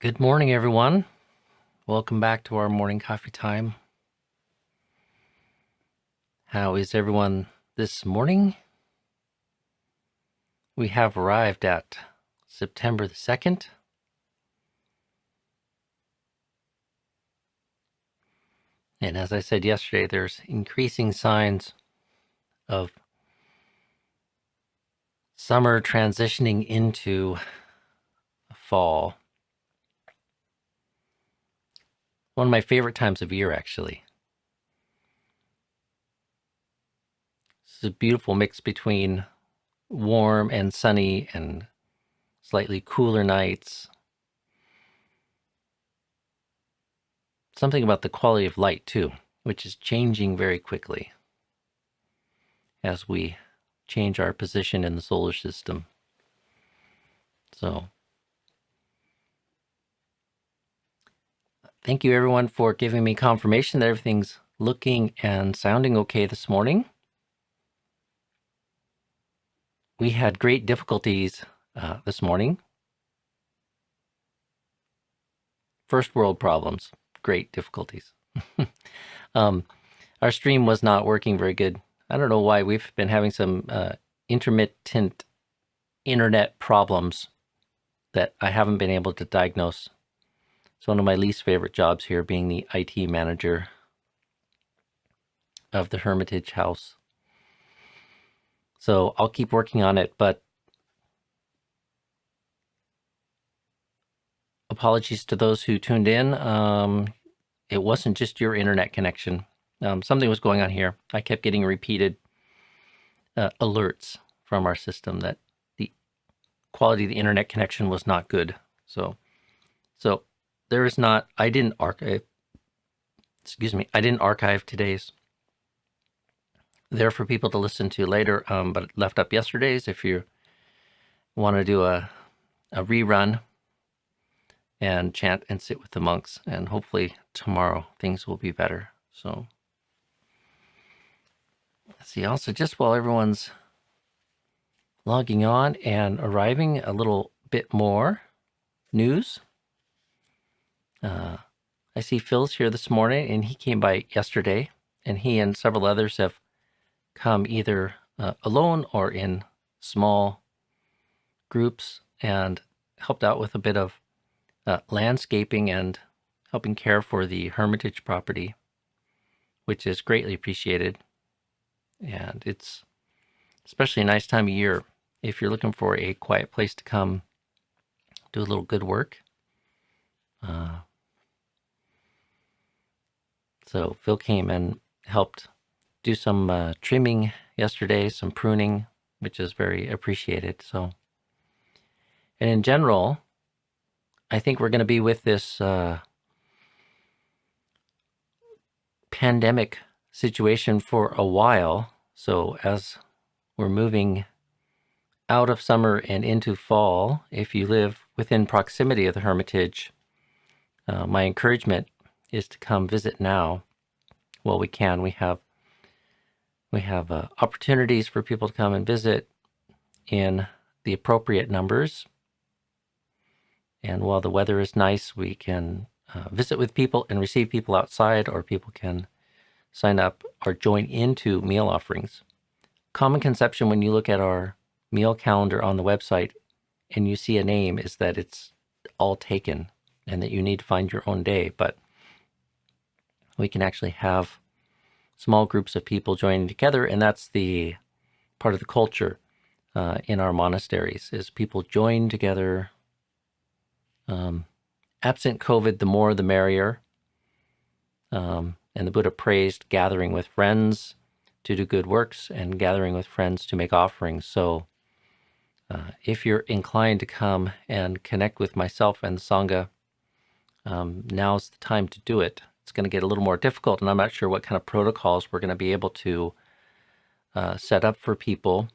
Good morning, everyone. Welcome back to our morning coffee time. How is everyone this morning? We have arrived at September the 2nd. And as I said yesterday, there's increasing signs of summer transitioning into fall. One of my favorite times of year, actually. It's a beautiful mix between warm and sunny and slightly cooler nights. Something about the quality of light, too, which is changing very quickly as we change our position in the solar system. So, thank you everyone for giving me confirmation that everything's looking and sounding okay this morning. We had great difficulties this morning. First world problems, great difficulties. Our stream was not working very good. I don't know why. We've been having some intermittent internet problems that I haven't been able to diagnose. It's one of my least favorite jobs here, being the IT manager of the Hermitage House. So I'll keep working on it, but apologies to those who tuned in. It wasn't just your internet connection. Something was going on here. I kept getting repeated alerts from our system that the quality of the internet connection was not good. So there is not, I didn't archive today's. There for people to listen to later, but it left up yesterday's if you want to do a rerun and chant and sit with the monks, and hopefully tomorrow things will be better. So let's see. Also, just while everyone's logging on and arriving, a little bit more news. I see Phil's here this morning, and he came by yesterday, and he and several others have come either alone or in small groups and helped out with a bit of landscaping and helping care for the Hermitage property, which is greatly appreciated. And it's especially a nice time of year if you're looking for a quiet place to come do a little good work. So Phil came and helped do some trimming yesterday, some pruning, which is very appreciated. So, and in general, I think we're going to be with this pandemic situation for a while. So as we're moving out of summer and into fall, if you live within proximity of the Hermitage, my encouragement is to come visit now. Well, we can. We have opportunities for people to come and visit in the appropriate numbers. And while the weather is nice, we can visit with people and receive people outside, or people can sign up or join into meal offerings. Common conception when you look at our meal calendar on the website and you see a name is that it's all taken and that you need to find your own day. But we can actually have small groups of people joining together, and that's the part of the culture in our monasteries, is people join together. Absent COVID, the more the merrier. And the Buddha praised gathering with friends to do good works and gathering with friends to make offerings. So if you're inclined to come and connect with myself and the Sangha, now's the time to do it. It's going to get a little more difficult, and I'm not sure what kind of protocols we're going to be able to set up for people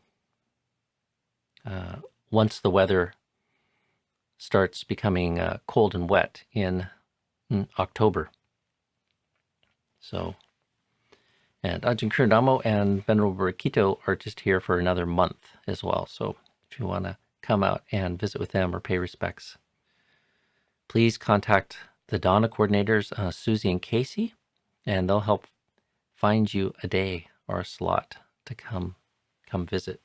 once the weather starts becoming cold and wet in October. So, and Ajahn Dhamma and Venerable Rakito are just here for another month as well. So if you want to come out and visit with them or pay respects, please contact the Dhamma coordinators, Susie and Casey, and they'll help find you a day or a slot to come visit.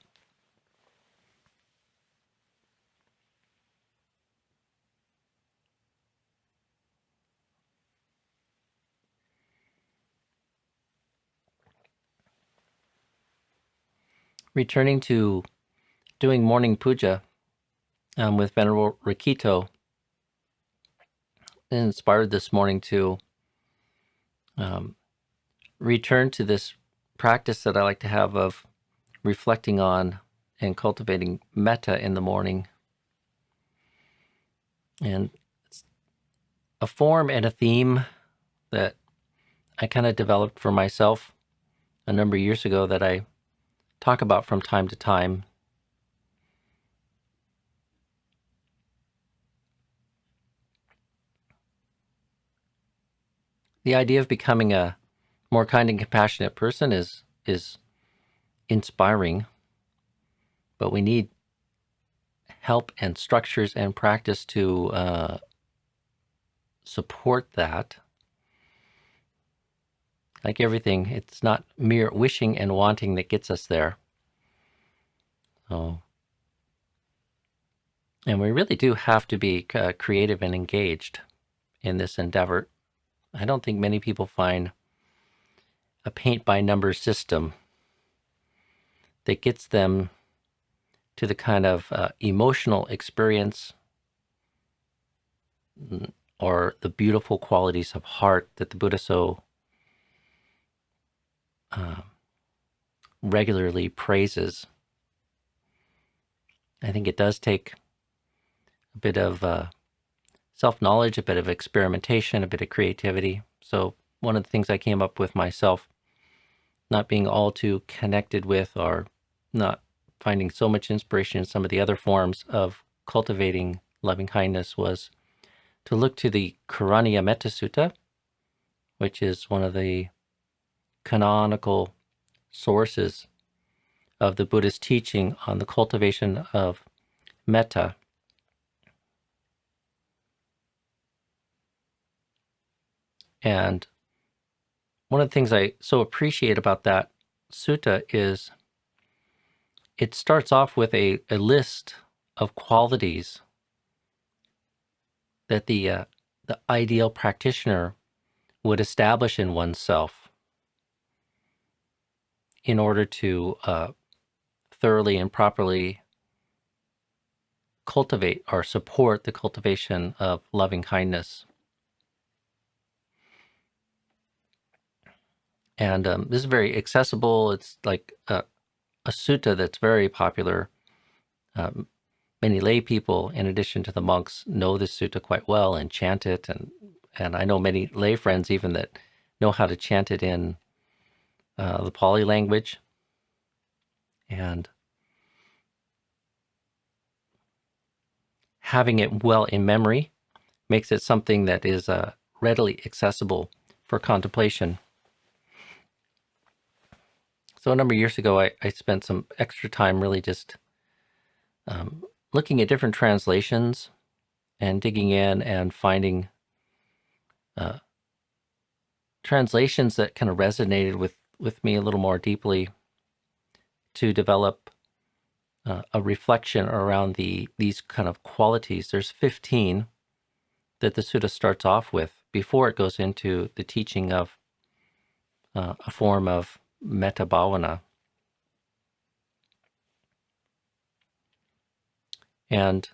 Returning to doing morning puja with Venerable Rikito, inspired this morning to return to this practice that I like to have of reflecting on and cultivating metta in the morning. And it's a form and a theme that I kind of developed for myself a number of years ago that I talk about from time to time. The idea of becoming a more kind and compassionate person is inspiring, but we need help and structures and practice to support that. Like everything, it's not mere wishing and wanting that gets us there. And we really do have to be creative and engaged in this endeavor. I don't think many people find a paint-by-number system that gets them to the kind of emotional experience or the beautiful qualities of heart that the Buddha so regularly praises. I think it does take a bit of self-knowledge, a bit of experimentation, a bit of creativity. So one of the things I came up with myself, not being all too connected with or not finding so much inspiration in some of the other forms of cultivating loving kindness, was to look to the Karaniya Metta Sutta, which is one of the canonical sources of the Buddhist teaching on the cultivation of metta. And one of the things I so appreciate about that sutta is it starts off with a list of qualities that the ideal practitioner would establish in oneself in order to thoroughly and properly cultivate or support the cultivation of loving kindness. And this is very accessible. It's like a sutta that's very popular. Many lay people, in addition to the monks, know this sutta quite well and chant it. And I know many lay friends even that know how to chant it in the Pali language. And having it well in memory makes it something that is readily accessible for contemplation. So a number of years ago, I spent some extra time really just looking at different translations and digging in and finding translations that kind of resonated with me a little more deeply to develop a reflection around these kind of qualities. There's 15 that the sutta starts off with before it goes into the teaching of a form of metta bhavana. And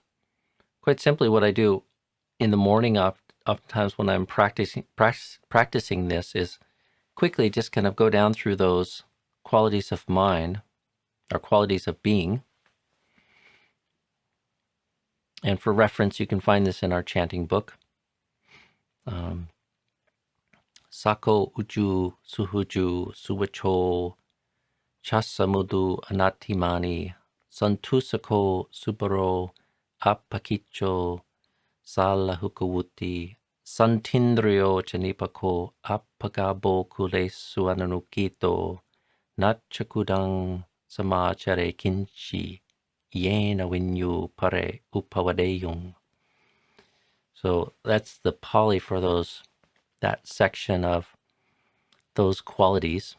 quite simply, what I do in the morning, oftentimes when I'm practicing this, is quickly just kind of go down through those qualities of mind or qualities of being. And for reference, you can find this in our chanting book. Sako uju suhuju suwacho chasamudu anatimani santusako subaro apakicho salahukawuti santindryo chanipako apagabo kule suananukito nachakudang samachare kinchi yena vinyu pare upawadeyung. So that's the Pali for that section of those qualities.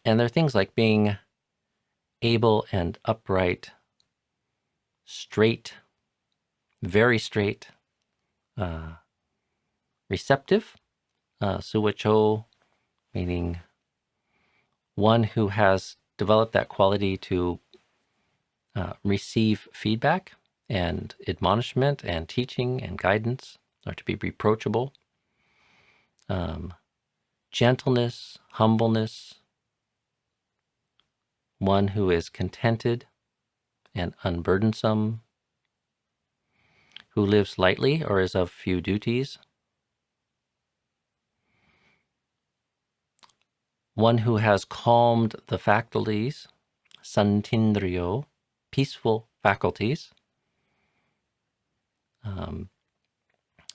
And there are things like being able and upright, straight, very straight, receptive, suwacho, meaning one who has developed that quality to receive feedback and admonishment and teaching and guidance, or to be reproachable. Gentleness, humbleness, one who is contented and unburdensome, who lives lightly or is of few duties, one who has calmed the faculties, santindriyo, peaceful faculties,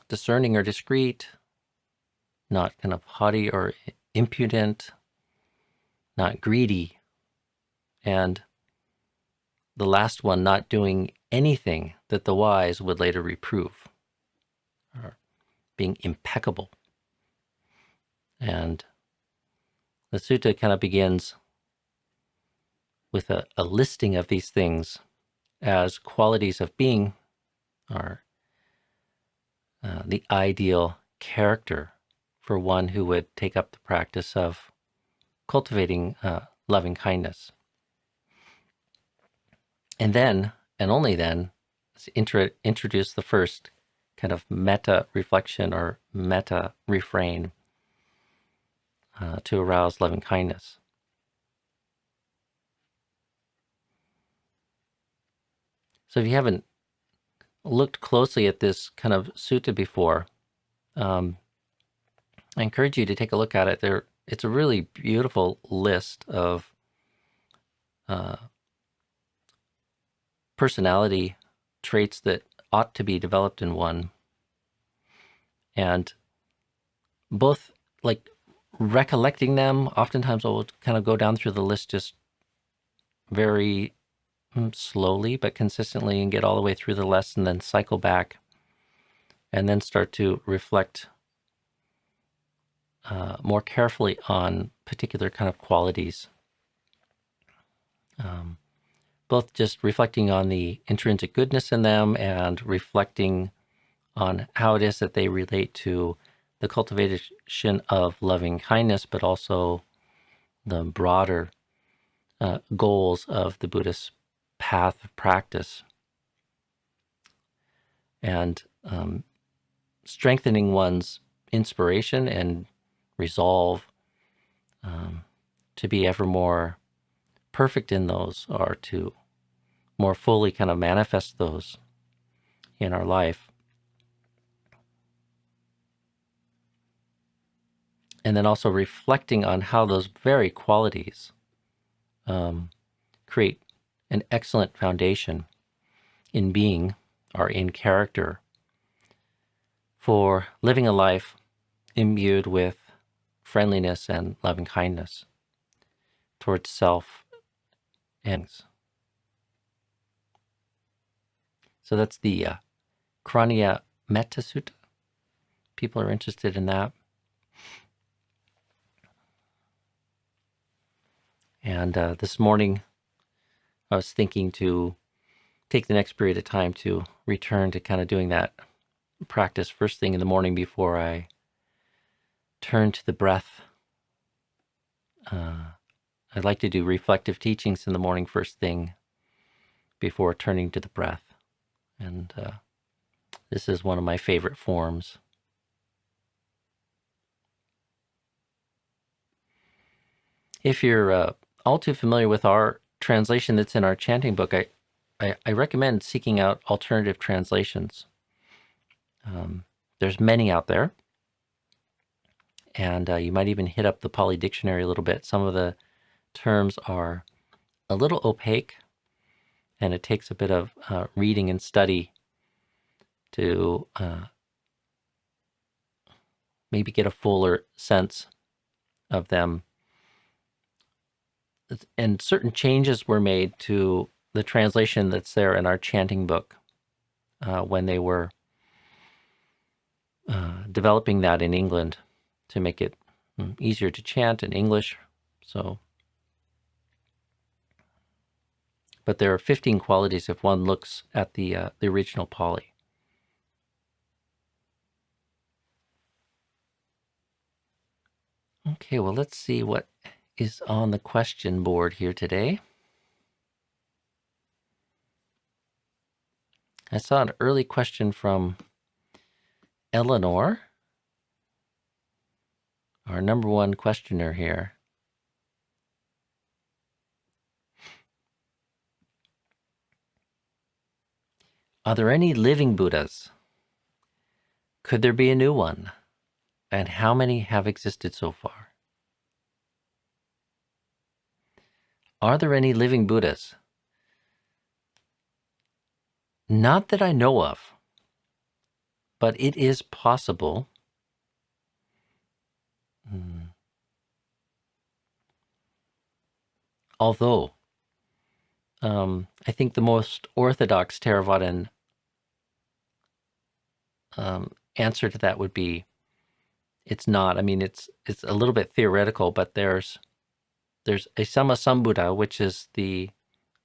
discerning or discreet, not kind of haughty or impudent, not greedy, and the last one, not doing anything that the wise would later reprove, or being impeccable. And the sutta kind of begins with a listing of these things as qualities of being, or the ideal character for one who would take up the practice of cultivating loving kindness. And then, and only then, introduce the first kind of metta reflection or metta refrain to arouse loving kindness. So if you haven't looked closely at this kind of sutta before, I encourage you to take a look at it. It's a really beautiful list of personality traits that ought to be developed in one. And both, like, recollecting them, oftentimes I'll kind of go down through the list just very slowly but consistently and get all the way through the lesson, then cycle back and then start to reflect more carefully on particular kind of qualities. Both just reflecting on the intrinsic goodness in them and reflecting on how it is that they relate to the cultivation of loving kindness, but also the broader goals of the Buddhist path of practice. And strengthening one's inspiration and resolve to be ever more perfect in those, or to more fully kind of manifest those in our life. And then also reflecting on how those very qualities create an excellent foundation in being, or in character, for living a life imbued with friendliness and loving kindness towards self and so that's the Kraniya Metta Sutta. People are interested in that. And this morning, I was thinking to take the next period of time to return to kind of doing that practice first thing in the morning before I turn to the breath. I'd like to do reflective teachings in the morning first thing before turning to the breath. And this is one of my favorite forms. If you're all too familiar with our translation that's in our chanting book, I recommend seeking out alternative translations. There's many out there. And you might even hit up the Pali Dictionary a little bit. Some of the terms are a little opaque, and it takes a bit of reading and study to maybe get a fuller sense of them. And certain changes were made to the translation that's there in our chanting book when they were developing that in England to make it easier to chant in English. So, but there are 15 qualities if one looks at the original Pali. Okay, well, let's see what is on the question board here today. I saw an early question from Eleanor, our number one questioner here. Are there any living Buddhas? Could there be a new one? And how many have existed so far? Are there any living Buddhas? Not that I know of, but it is possible. Although, I think the most orthodox Theravadan answer to that would be, it's not. I mean, it's a little bit theoretical, but there's a Sammasambuddha, which is the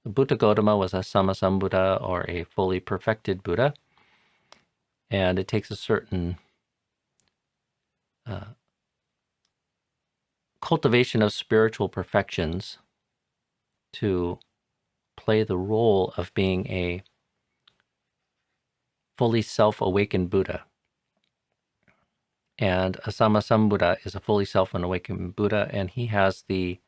Buddha Gautama was a Sammasambuddha, or a fully perfected Buddha, and it takes a certain cultivation of spiritual perfections to play the role of being a fully self-awakened Buddha. And a Sammasambuddha is a fully self-awakened Buddha, and he has the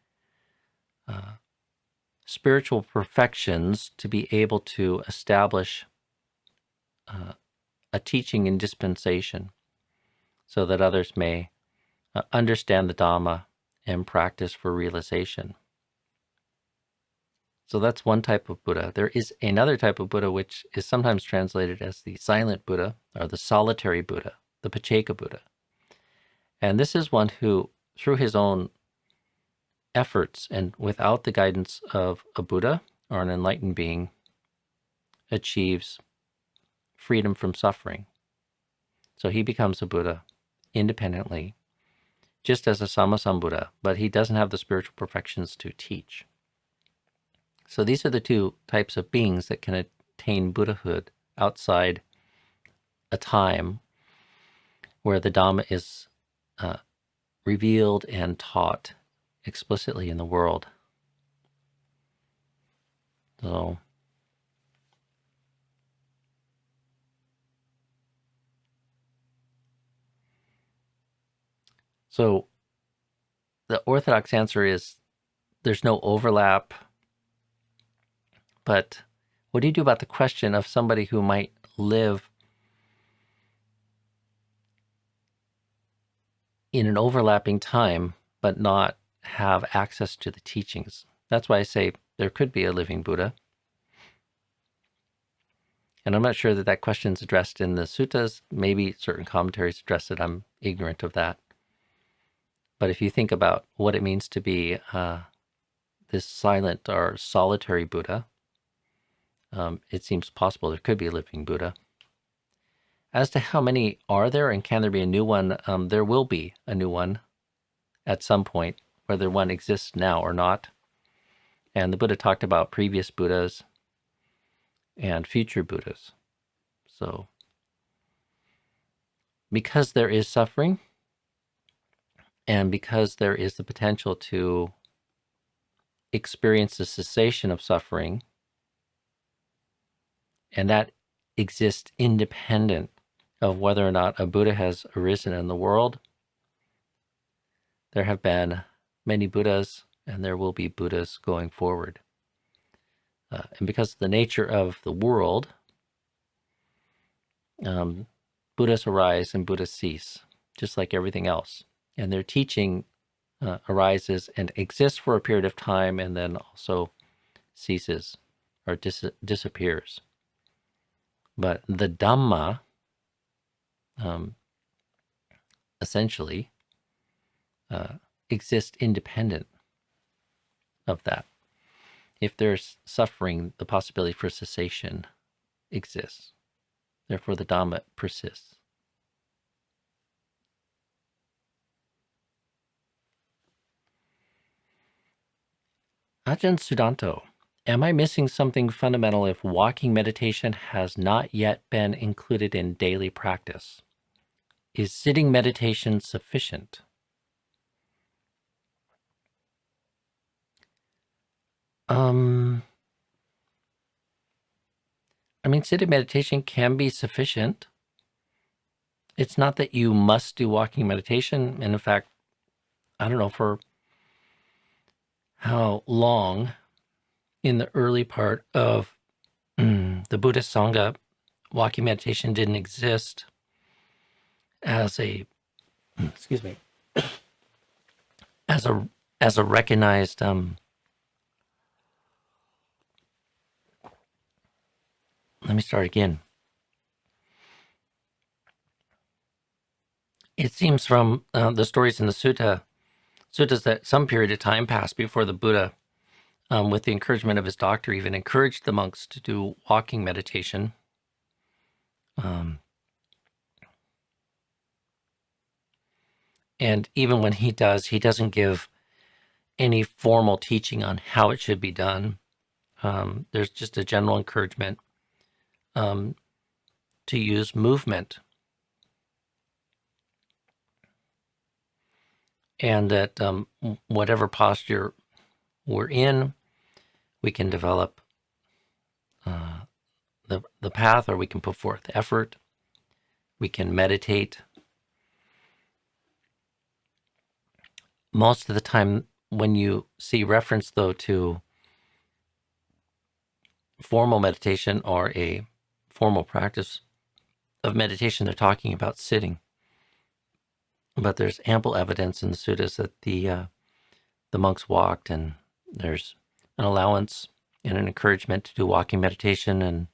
spiritual perfections to be able to establish a teaching and dispensation so that others may understand the Dhamma and practice for realization. So that's one type of Buddha. There is another type of Buddha which is sometimes translated as the silent Buddha, or the solitary Buddha, the Pacceka Buddha. And this is one who, through his own efforts and without the guidance of a Buddha or an enlightened being, achieves freedom from suffering. So he becomes a Buddha independently, just as a Sammasambuddha, but he doesn't have the spiritual perfections to teach. So these are the two types of beings that can attain Buddhahood outside a time where the Dhamma is revealed and taught explicitly in the world. So the orthodox answer is there's no overlap. But what do you do about the question of somebody who might live in an overlapping time but not have access to the teachings? That's why I say there could be a living Buddha. And I'm not sure that that question is addressed in the suttas. Maybe certain commentaries address it. I'm ignorant of that. But if you think about what it means to be this silent or solitary Buddha, it seems possible there could be a living Buddha. As to how many are there and can there be a new one, there will be a new one at some point, whether one exists now or not. And the Buddha talked about previous Buddhas and future Buddhas. So, because there is suffering, and because there is the potential to experience the cessation of suffering, and that exists independent of whether or not a Buddha has arisen in the world, there have been many Buddhas, and there will be Buddhas going forward. And because of the nature of the world, Buddhas arise and Buddhas cease, just like everything else. And their teaching arises and exists for a period of time and then also ceases or disappears. But the Dhamma, essentially, exist independent of that. If there's suffering, the possibility for cessation exists. Therefore, the Dhamma persists. Ajahn Sudanto, am I missing something fundamental if walking meditation has not yet been included in daily practice? Is sitting meditation sufficient? Sitting meditation can be sufficient. It's not that you must do walking meditation. And in fact, I don't know for how long in the early part of the Buddhist Sangha, walking meditation didn't exist as a, excuse me, as a recognized, let me start again. It seems from the stories in the suttas that some period of time passed before the Buddha, with the encouragement of his doctor, even encouraged the monks to do walking meditation. And even when he does, he doesn't give any formal teaching on how it should be done. There's just a general encouragement to use movement. And that whatever posture we're in, we can develop the path, or we can put forth effort. We can meditate. Most of the time, when you see reference, though, to formal meditation or a formal practice of meditation, they're talking about sitting. But there's ample evidence in the suttas that the monks walked, and there's an allowance and an encouragement to do walking meditation, and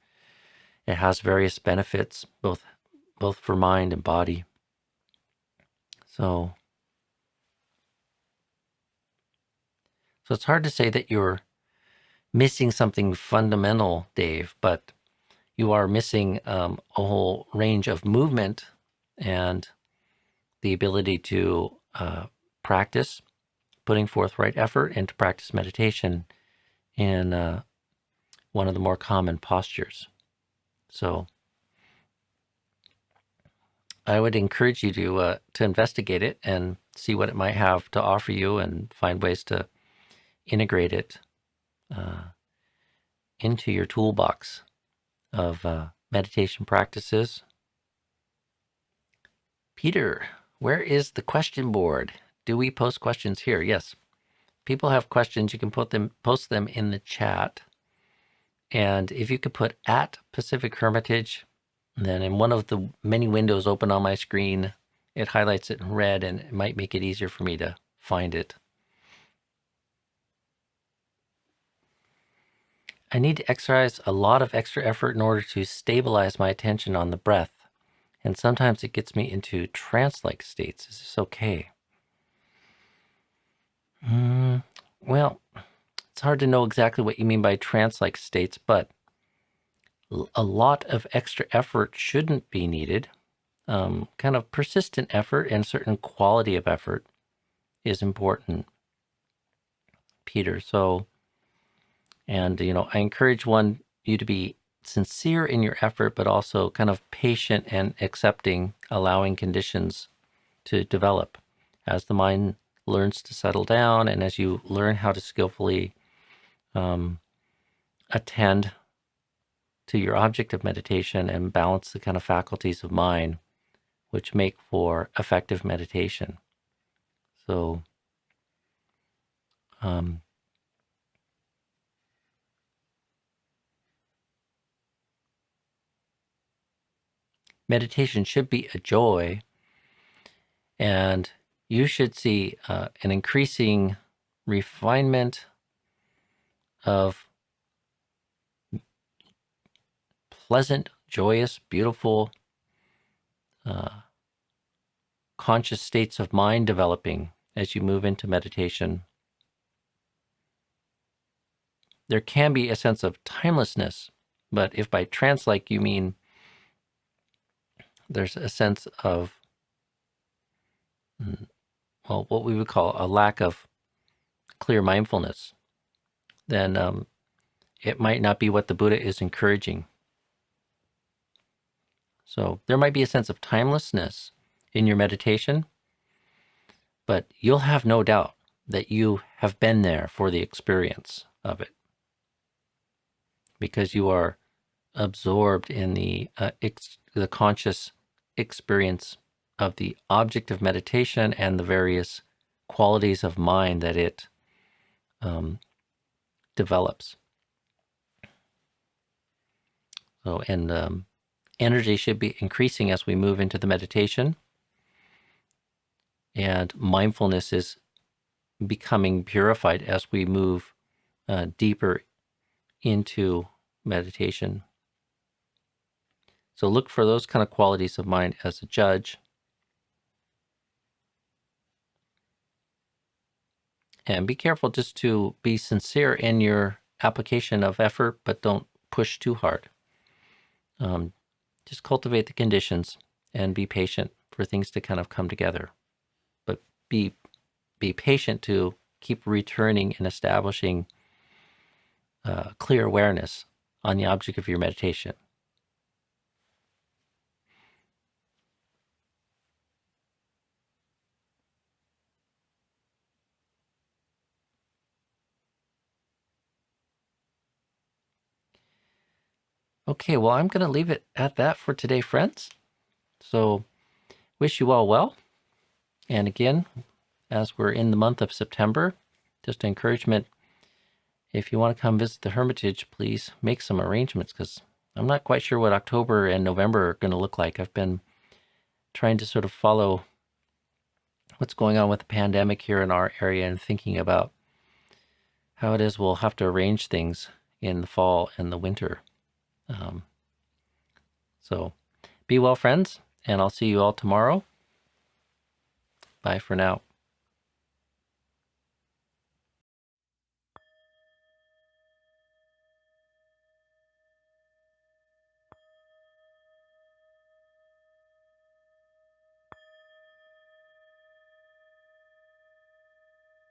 it has various benefits, both for mind and body. So it's hard to say that you're missing something fundamental, Dave, but you are missing a whole range of movement and the ability to practice putting forth right effort and to practice meditation in one of the more common postures. So I would encourage you to investigate it and see what it might have to offer you, and find ways to integrate it into your toolbox of meditation practices. Peter, where is the question board? Do we post questions here? Yes. People have questions. You can post them in the chat. And if you could put at Pacific Hermitage, then in one of the many windows open on my screen, it highlights it in red, and it might make it easier for me to find it. I need to exercise a lot of extra effort in order to stabilize my attention on the breath. And sometimes it gets me into trance-like states. Is this okay? Well, it's hard to know exactly what you mean by trance-like states, but a lot of extra effort shouldn't be needed. Kind of persistent effort and certain quality of effort is important, Peter. So, and I encourage you to be sincere in your effort, but also kind of patient and accepting, allowing conditions to develop as the mind learns to settle down, and as you learn how to skillfully attend to your object of meditation and balance the kind of faculties of mind which make for effective meditation. So meditation should be a joy, and you should see an increasing refinement of pleasant, joyous, beautiful, conscious states of mind developing as you move into meditation. There can be a sense of timelessness, but if by trance-like you mean there's a sense of, what we would call a lack of clear mindfulness, then it might not be what the Buddha is encouraging. So there might be a sense of timelessness in your meditation, but you'll have no doubt that you have been there for the experience of it, because you are absorbed in the conscious experience of the object of meditation and the various qualities of mind that it develops. So, and energy should be increasing as we move into the meditation, and mindfulness is becoming purified as we move deeper into meditation. So look for those kind of qualities of mind as a judge. And be careful just to be sincere in your application of effort, but don't push too hard. Just cultivate the conditions and be patient for things to kind of come together. But be patient to keep returning and establishing clear awareness on the object of your meditation. Okay, well, I'm going to leave it at that for today, friends. So, wish you all well. And again, as we're in the month of September, just encouragement, if you want to come visit the Hermitage, please make some arrangements, because I'm not quite sure what October and November are going to look like. I've been trying to sort of follow what's going on with the pandemic here in our area and thinking about how it is we'll have to arrange things in the fall and the winter. So be well, friends, and I'll see you all tomorrow. Bye for now.